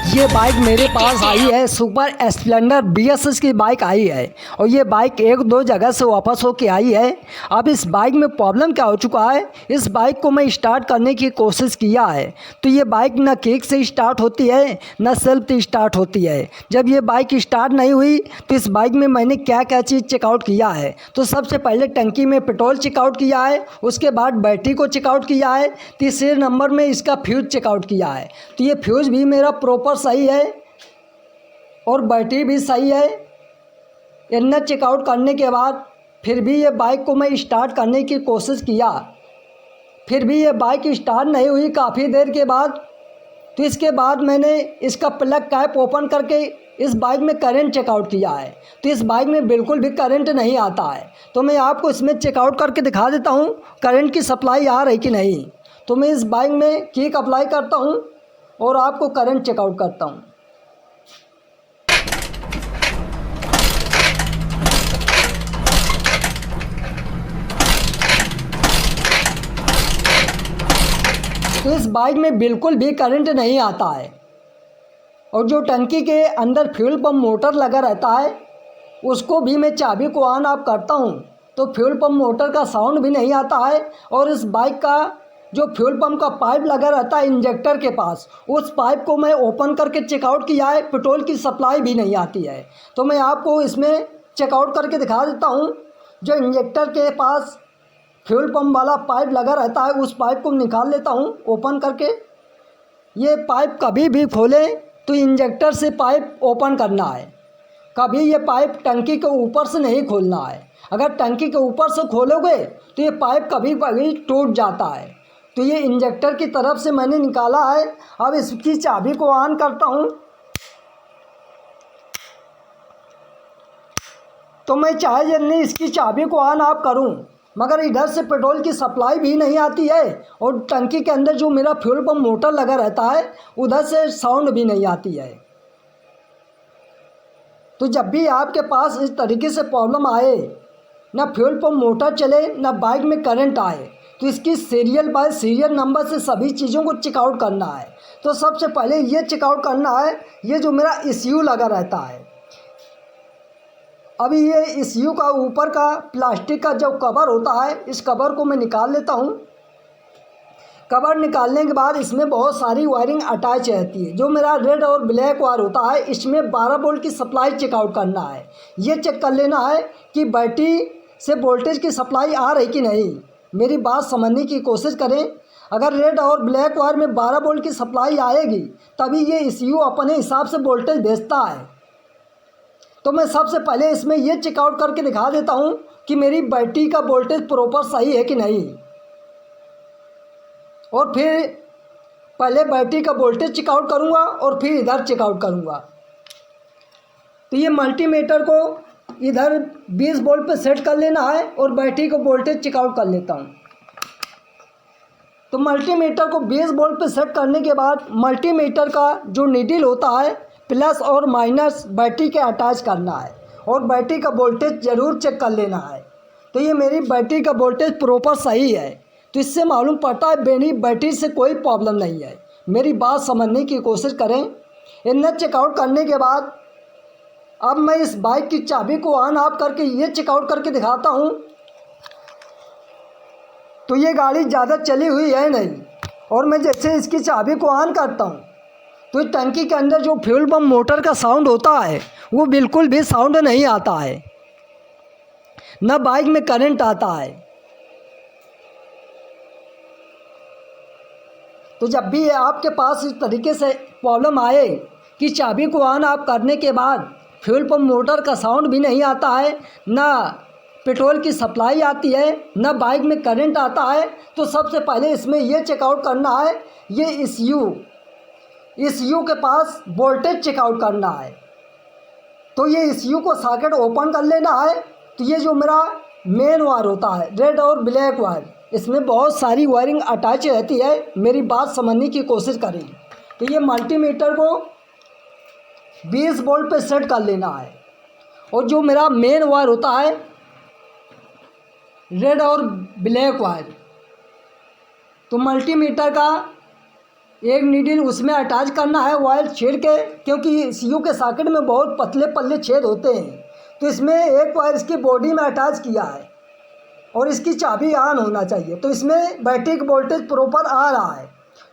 ये बाइक मेरे पास आई है, सुपर स्प्लेंडर BSS की बाइक आई है और ये बाइक एक दो जगह से वापस होके आई है। अब इस बाइक में प्रॉब्लम क्या हो चुका है, इस बाइक को मैं स्टार्ट करने की कोशिश किया है तो ये बाइक ना किक से स्टार्ट होती है ना सेल्फ से स्टार्ट होती है। जब ये बाइक स्टार्ट नहीं हुई तो इस बाइक में मैंने क्या क्या चीज़ चेकआउट किया है, तो सबसे पहले टंकी में पेट्रोल चेकआउट किया है, उसके बाद बैटरी को चेकआउट किया है, तीसरे नंबर में इसका फ्यूज़ चेकआउट किया है। तो ये फ्यूज़ भी मेरा प्रॉपर सही है और बैटरी भी सही है। इतना चेकआउट करने के बाद फिर भी ये बाइक को मैं स्टार्ट करने की कोशिश किया, फिर भी ये बाइक स्टार्ट नहीं हुई काफ़ी देर के बाद। तो इसके बाद मैंने इसका प्लग कैप ओपन करके इस बाइक में करंट चेकआउट किया है, तो इस बाइक में बिल्कुल भी करंट नहीं आता है। तो मैं आपको इसमें चेकआउट करके दिखा देता हूँ करंट की सप्लाई आ रही कि नहीं। तो मैं इस बाइक में किक अप्लाई करता हूँ और आपको करंट चेकआउट करता हूँ। तो इस बाइक में बिल्कुल भी करंट नहीं आता है और जो टंकी के अंदर फ्यूल पंप मोटर लगा रहता है उसको भी मैं चाबी को ऑन ऑफ करता हूँ तो फ्यूल पंप मोटर का साउंड भी नहीं आता है। और इस बाइक का जो फ्यूल पंप का पाइप लगा रहता है इंजेक्टर के पास, उस पाइप को मैं ओपन करके चेकआउट किया है, पेट्रोल की सप्लाई भी नहीं आती है। तो मैं आपको इसमें चेकआउट करके दिखा देता हूँ। जो इंजेक्टर के पास फ्यूल पंप वाला पाइप लगा रहता है उस पाइप को निकाल लेता हूँ ओपन करके। ये पाइप कभी भी खोलें तो इंजेक्टर से पाइप ओपन करना है, कभी ये पाइप टंकी के ऊपर से नहीं खोलना है। अगर टंकी के ऊपर से खोलोगे तो ये पाइप कभी कभी टूट जाता है। तो ये इंजेक्टर की तरफ से मैंने निकाला है। अब इसकी चाबी को ऑन करता हूँ तो मैं चाहे जल्दी इसकी चाबी को ऑन ऑफ करूँ मगर इधर से पेट्रोल की सप्लाई भी नहीं आती है और टंकी के अंदर जो मेरा फ्यूल पंप मोटर लगा रहता है उधर से साउंड भी नहीं आती है। तो जब भी आपके पास इस तरीके से प्रॉब्लम आए, ना फ्यूल पंप मोटर चले ना बाइक में करंट आए, तो इसकी सीरियल बाय सीरियल नंबर से सभी चीज़ों को चेकआउट करना है। तो सबसे पहले ये चेकआउट करना है, ये जो मेरा ECU लगा रहता है, अभी ये ECU का ऊपर का प्लास्टिक का जो कवर होता है इस कवर को मैं निकाल लेता हूँ। कवर निकालने के बाद इसमें बहुत सारी वायरिंग अटैच रहती है। जो मेरा रेड और ब्लैक वायर होता है इसमें 12 वोल्ट की सप्लाई चेकआउट करना है। ये चेक कर लेना है कि बैटरी से वोल्टेज की सप्लाई आ रही कि नहीं। मेरी बात समझने की कोशिश करें, अगर रेड और ब्लैक वायर में 12 वोल्ट की सप्लाई आएगी तभी ये ECU अपने हिसाब से वोल्टेज भेजता है। तो मैं सबसे पहले इसमें ये चेकआउट करके दिखा देता हूँ कि मेरी बैटरी का वोल्टेज प्रॉपर सही है कि नहीं, और फिर पहले बैटरी का वोल्टेज चेकआउट करूँगा और फिर इधर चेकआउट करूँगा। तो ये मल्टीमीटर को इधर 20 वोल्ट पे सेट कर लेना है और बैटरी को वोल्टेज चेकआउट कर लेता हूँ। तो मल्टीमीटर को 20 वोल्ट पे सेट करने के बाद मल्टीमीटर का जो नीडल होता है प्लस और माइनस बैटरी के अटैच करना है और बैटरी का वोल्टेज ज़रूर चेक कर लेना है। तो ये मेरी बैटरी का वोल्टेज प्रॉपर सही है, तो इससे मालूम पड़ता है मेरी बैटरी से कोई प्रॉब्लम नहीं है। मेरी बात समझने की कोशिश करें। इतना चेकआउट करने के बाद अब मैं इस बाइक की चाबी को ऑन ऑफ करके ये चेकआउट करके दिखाता हूँ। तो ये गाड़ी ज़्यादा चली हुई है नहीं, और मैं जैसे इसकी चाबी को ऑन करता हूँ तो टंकी के अंदर जो फ्यूल पंप मोटर का साउंड होता है वो बिल्कुल भी साउंड नहीं आता है, ना बाइक में करंट आता है। तो जब भी आपके पास इस तरीके से प्रॉब्लम आए कि चाबी को ऑन ऑफ करने के बाद फ्यूल पंप मोटर का साउंड भी नहीं आता है, ना पेट्रोल की सप्लाई आती है, ना बाइक में करंट आता है, तो सबसे पहले इसमें ये चेकआउट करना है, ये ECU के पास वोल्टेज चेकआउट करना है। तो ये ECU को सॉकेट ओपन कर लेना है। तो ये जो मेरा मेन वायर होता है रेड और ब्लैक वायर, इसमें बहुत सारी वायरिंग अटैच रहती है। मेरी बात समझने की कोशिश करें। तो ये मल्टीमीटर को 20 वोल्ट पे सेट कर लेना है और जो मेरा मेन वायर होता है रेड और ब्लैक वायर, तो मल्टीमीटर का एक नीडल उसमें अटैच करना है वायर छेड़ के, क्योंकि सीयू के सॉकेट में बहुत पतले पतले छेद होते हैं। तो इसमें एक वायर इसकी बॉडी में अटैच किया है और इसकी चाबी ऑन होना चाहिए। तो इसमें बैटरी का वोल्टेज प्रॉपर आ रहा है,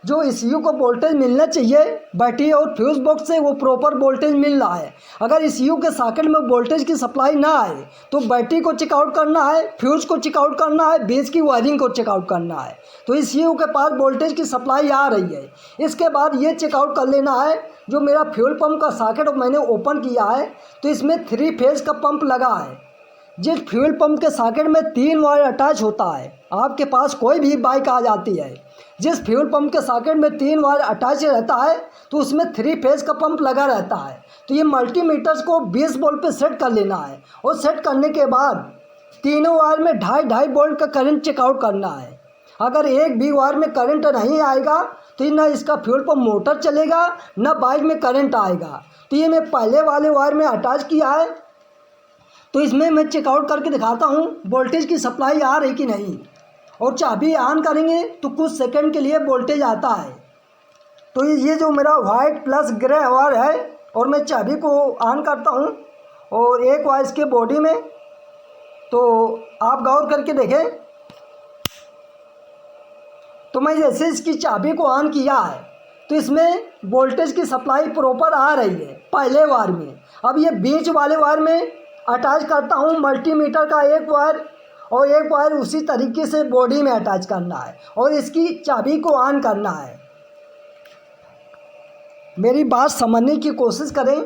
जो ECU को वोल्टेज मिलना चाहिए बैटरी और फ्यूज़ बॉक्स से वो प्रॉपर वोल्टेज मिल रहा है। अगर ECU के सॉकेट में वोल्टेज की सप्लाई ना आए तो बैटरी को चेकआउट करना है, फ्यूज़ को चेकआउट करना है, बेस की वायरिंग को चेकआउट करना है। तो ECU के पास वोल्टेज की सप्लाई आ रही है। इसके बाद ये चेकआउट कर लेना है जो मेरा फ्यूल पंप का सॉकेट मैंने ओपन किया है, तो इसमें 3 फेज़ का पंप लगा है। जिस फ्यूल पंप के सॉकेट में 3 वायर अटैच होता है, आपके पास कोई भी बाइक आ जाती है जिस फ्यूल पंप के सॉकेट में 3 वायर अटैच रहता है तो उसमें 3 फेज़ का पंप लगा रहता है। तो ये मल्टीमीटर्स को 20 वोल्ट पे सेट कर लेना है और सेट करने के बाद तीनों वायर में 2.5 वोल्ट का करंट चेकआउट करना है। अगर एक भी वायर में करंट नहीं आएगा तो ना इसका फ्यूल पंप मोटर चलेगा ना बाइक में करंट आएगा। तो ये मैं पहले वाले वायर में अटैच किया है, तो इसमें मैं चेकआउट करके दिखाता हूँ वोल्टेज की सप्लाई आ रही कि नहीं। और चाबी ऑन करेंगे तो कुछ सेकंड के लिए वोल्टेज आता है। तो ये जो मेरा वाइट प्लस ग्रे वायर है और मैं चाबी को ऑन करता हूँ और एक वायर इसके बॉडी में, तो आप गौर करके देखें। तो मैं जैसे इसकी चाबी को ऑन किया है तो इसमें वोल्टेज की सप्लाई प्रॉपर आ रही है पहले वायर में। अब ये बीच वाले वायर में अटैच करता हूँ मल्टीमीटर का एक वायर और एक वायर उसी तरीके से बॉडी में अटैच करना है और इसकी चाबी को ऑन करना है। मेरी बात समझने की कोशिश करें।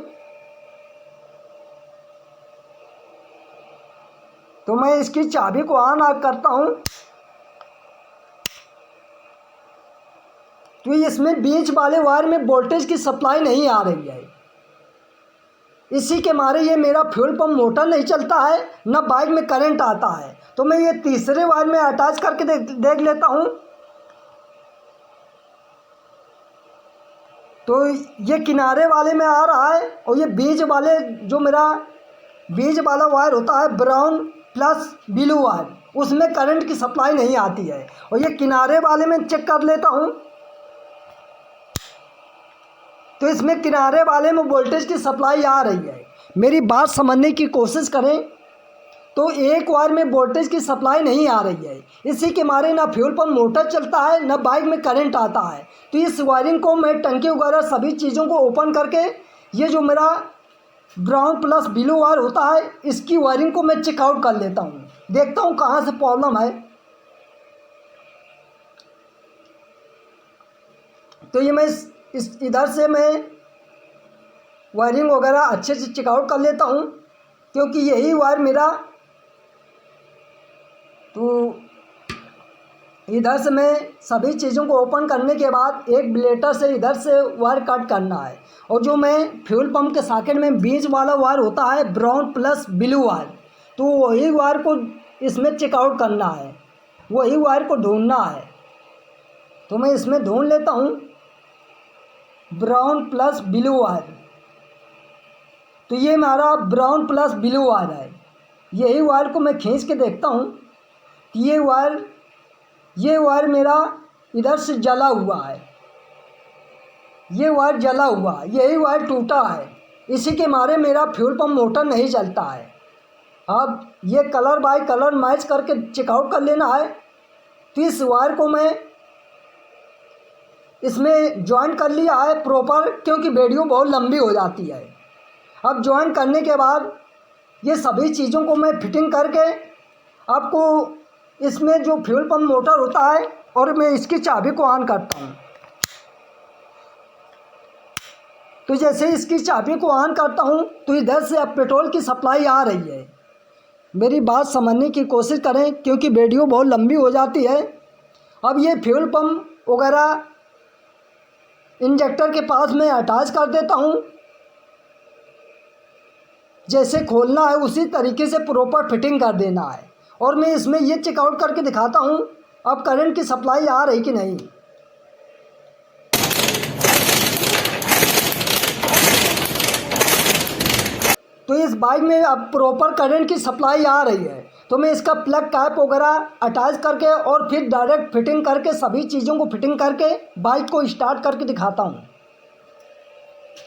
तो मैं इसकी चाबी को ऑन करता हूँ, तो इसमें बीच वाले वायर में वोल्टेज की सप्लाई नहीं आ रही है। इसी के मारे ये मेरा फ्यूल पंप मोटर नहीं चलता है, ना बाइक में करंट आता है। तो मैं ये तीसरे वायर में अटैच करके देख लेता हूँ। तो ये किनारे वाले में आ रहा है और ये बीच वाले जो मेरा बीच वाला वायर होता है ब्राउन प्लस ब्लू वायर, उसमें करंट की सप्लाई नहीं आती है। और ये किनारे वाले में चेक कर लेता हूँ, तो इसमें किनारे वाले में वोल्टेज की सप्लाई आ रही है। मेरी बात समझने की कोशिश करें। तो एक वायर में वोल्टेज की सप्लाई नहीं आ रही है, इसी के मारे ना फ्यूल पंप मोटर चलता है ना बाइक में करंट आता है। तो इस वायरिंग को मैं टंकी वगैरह सभी चीज़ों को ओपन करके ये जो मेरा ब्राउन प्लस ब्लू वायर होता है इसकी वायरिंग को मैं चेकआउट कर लेता हूँ, देखता हूँ कहाँ से प्रॉब्लम है। तो ये मैं इस इधर से मैं वायरिंग वगैरह अच्छे से चेकआउट कर लेता हूँ, क्योंकि यही वायर मेरा, तो इधर से मैं सभी चीज़ों को ओपन करने के बाद एक ब्लेटर से इधर से वायर कट करना है। और जो मैं फ्यूल पंप के सॉकेट में बीच वाला वायर होता है ब्राउन प्लस ब्लू वायर, तो वही वायर को इसमें चेकआउट करना है, वही वायर को ढूंढना है। तो मैं इसमें ढूंढ लेता हूँ ब्राउन प्लस ब्लू वायर। तो ये हमारा ब्राउन प्लस ब्लू वायर है। यही वायर को मैं खींच के देखता हूँ कि ये वायर मेरा इधर से जला हुआ है, ये वायर जला हुआ है, यही वायर टूटा है, इसी के मारे मेरा फ्यूल पंप मोटर नहीं चलता है। अब ये कलर बाय कलर मैच करके चेकआउट कर लेना है। तो इस वायर को मैं इसमें जॉइन कर लिया है प्रॉपर, क्योंकि वीडियो बहुत लंबी हो जाती है। अब जॉइन करने के बाद ये सभी चीज़ों को मैं फिटिंग करके आपको इसमें जो फ्यूल पंप मोटर होता है और मैं इसकी चाबी को ऑन करता हूँ। तो जैसे इसकी चाबी को ऑन करता हूँ तो इधर से अब पेट्रोल की सप्लाई आ रही है। मेरी बात समझने की कोशिश करें, क्योंकि वीडियो बहुत लंबी हो जाती है। अब ये फ्यूल पंप वगैरह इंजेक्टर के पास मैं अटैच कर देता हूँ। जैसे खोलना है उसी तरीके से प्रॉपर फिटिंग कर देना है। और मैं इसमें ये चेकआउट करके दिखाता हूँ अब करंट की सप्लाई आ रही कि नहीं। तो इस बाइक में अब प्रॉपर करंट की सप्लाई आ रही है। तो मैं इसका प्लग कैप वगैरह अटैच करके और फिर डायरेक्ट फिटिंग करके सभी चीज़ों को फिटिंग करके बाइक को स्टार्ट करके दिखाता हूँ,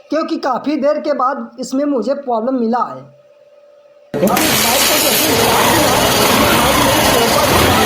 क्योंकि काफ़ी देर के बाद इसमें मुझे प्रॉब्लम मिला है। अब इस बाइक को जैसे स्टार्ट किया, ये बाइक मेरी